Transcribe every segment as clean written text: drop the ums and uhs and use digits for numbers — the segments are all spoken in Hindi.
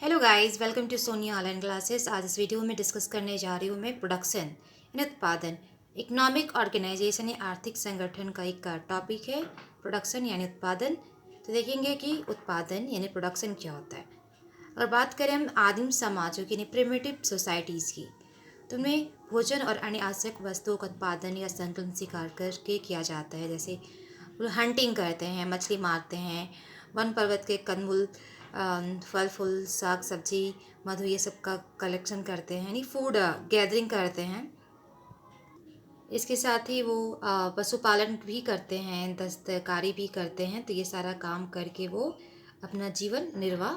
Hello guys, welcome to Sonia online classes. आज इस वीडियो में डिस्कस करने जा रही हूँ मैं प्रोडक्शन यानी उत्पादन। इकोनॉमिक ऑर्गेनाइजेशन या आर्थिक संगठन का एक टॉपिक है प्रोडक्शन यानी उत्पादन। तो देखेंगे कि उत्पादन यानी प्रोडक्शन क्या होता है। अगर बात करें हम आदिम समाजों की यानी प्रिमिटिव सोसाइटीज़ की, तो उनमें भोजन और अन्य आवश्यक वस्तुओं का उत्पादन या संकलन शिकार करके किया जाता है। जैसे वो हंटिंग करते हैं, मछली मारते हैं, वन पर्वत के कंदमूल, फल फूल, साग सब्जी, मधु, ये सब का कलेक्शन करते हैं यानी फूड गैदरिंग करते हैं। इसके साथ ही वो पशुपालन भी करते हैं, दस्तकारी भी करते हैं। तो ये सारा काम करके वो अपना जीवन निर्वाह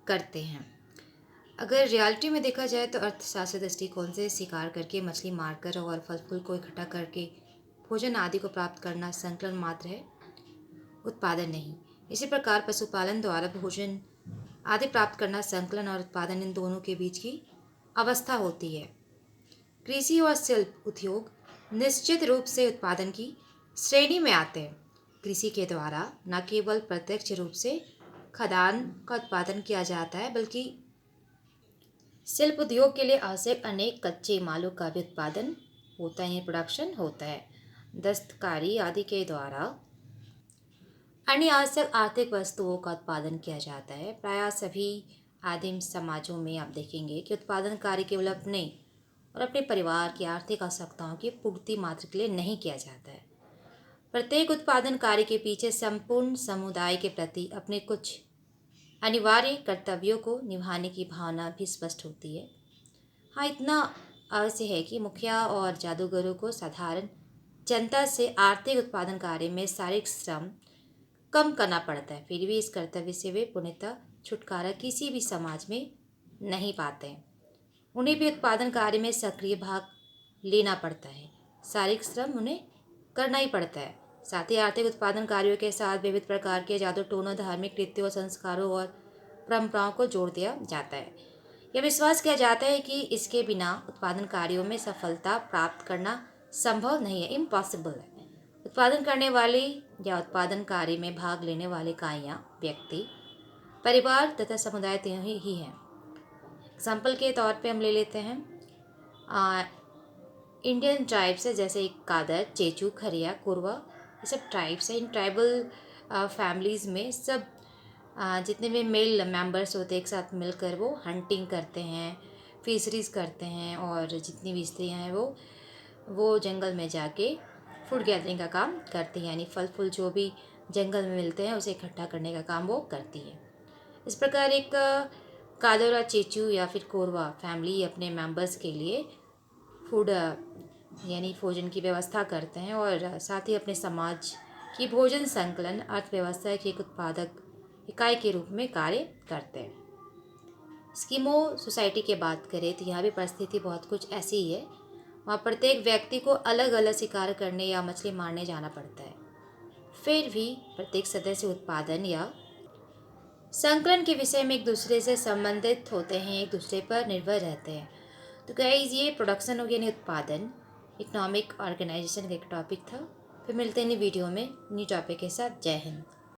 करते हैं। अगर रियलिटी में देखा जाए तो अर्थशास्त्र दृष्टिकोण से शिकार करके, मछली मारकर और फल फूल को इकट्ठा करके भोजन आदि को प्राप्त करना संकलन मात्र है, उत्पादन नहीं। इसी प्रकार पशुपालन द्वारा भोजन आदि प्राप्त करना संकलन और उत्पादन, इन दोनों के बीच की अवस्था होती है। कृषि और शिल्प उद्योग निश्चित रूप से उत्पादन की श्रेणी में आते हैं। कृषि के द्वारा न केवल प्रत्यक्ष रूप से खाद्यान्न का उत्पादन किया जाता है, बल्कि शिल्प उद्योग के लिए आवश्यक अनेक कच्चे मालों का भी उत्पादन होता है, प्रोडक्शन होता है। दस्तकारी आदि के द्वारा अन्य आवश्यक आर्थिक वस्तुओं का उत्पादन किया जाता है। प्रायः सभी आदिम समाजों में आप देखेंगे कि उत्पादन कार्य केवल अपने और अपने परिवार की आर्थिक आवश्यकताओं की पूर्ति मात्र के लिए नहीं किया जाता है। प्रत्येक उत्पादन कार्य के पीछे संपूर्ण समुदाय के प्रति अपने कुछ अनिवार्य कर्तव्यों को निभाने की भावना भी स्पष्ट होती है। हाँ, इतना अवश्य है कि मुखिया और जादूगरों को साधारण जनता से आर्थिक उत्पादन कार्य में शारीरिक श्रम कम करना पड़ता है, फिर भी इस कर्तव्य से वे पूर्णतः छुटकारा किसी भी समाज में नहीं पाते हैं। उन्हें भी उत्पादन कार्य में सक्रिय भाग लेना पड़ता है, शारीरिक श्रम उन्हें करना ही पड़ता है। साथ ही आर्थिक उत्पादन कार्यों के साथ विविध प्रकार के जादू टोनों, धार्मिक रीतियों, संस्कारों और परंपराओं को जोड़ दिया जाता है। यह विश्वास किया जाता है कि इसके बिना उत्पादन कार्यों में सफलता प्राप्त करना संभव नहीं है, इम्पॉसिबल है। उत्पादन करने वाले या उत्पादन कार्य में भाग लेने वाले इकाइयाँ, व्यक्ति, परिवार तथा समुदाय तीनों ही हैं। एग्जाम्पल के तौर पे हम ले लेते हैं इंडियन ट्राइब्स है, जैसे एक कादर, चेचू, खरिया, कोरवा, ये सब ट्राइब्स हैं। इन ट्राइबल फैमिलीज़ में सब जितने भी मेल मेंबर्स होते हैं, एक साथ मिलकर वो हंटिंग करते हैं, फिशरीज करते हैं, और जितनी भी स्त्रियाँ हैं वो जंगल में जाके फूड गैदरिंग का काम करती हैं, यानी फल फूल जो भी जंगल में मिलते हैं उसे इकट्ठा करने का काम वो करती है। इस प्रकार एक कादोरा, चेचू या फिर कोरवा फैमिली अपने मेंबर्स के लिए फूड यानी भोजन की व्यवस्था करते हैं, और साथ ही अपने समाज की भोजन संकलन अर्थव्यवस्था की एक उत्पादक इकाई के रूप में कार्य करते हैं। स्कीमो सोसाइटी की बात करें तो यहाँ भी परिस्थिति बहुत कुछ ऐसी ही है। वहाँ प्रत्येक व्यक्ति को अलग अलग शिकार करने या मछली मारने जाना पड़ता है, फिर भी प्रत्येक सदस्य उत्पादन या संकलन के विषय में एक दूसरे से संबंधित होते हैं, एक दूसरे पर निर्भर रहते हैं। तो गाइस, ये प्रोडक्शन हो गया यानी उत्पादन, इकोनॉमिक ऑर्गेनाइजेशन का एक टॉपिक था। फिर मिलते हैं वीडियो में न्यू टॉपिक के साथ। जय हिंद।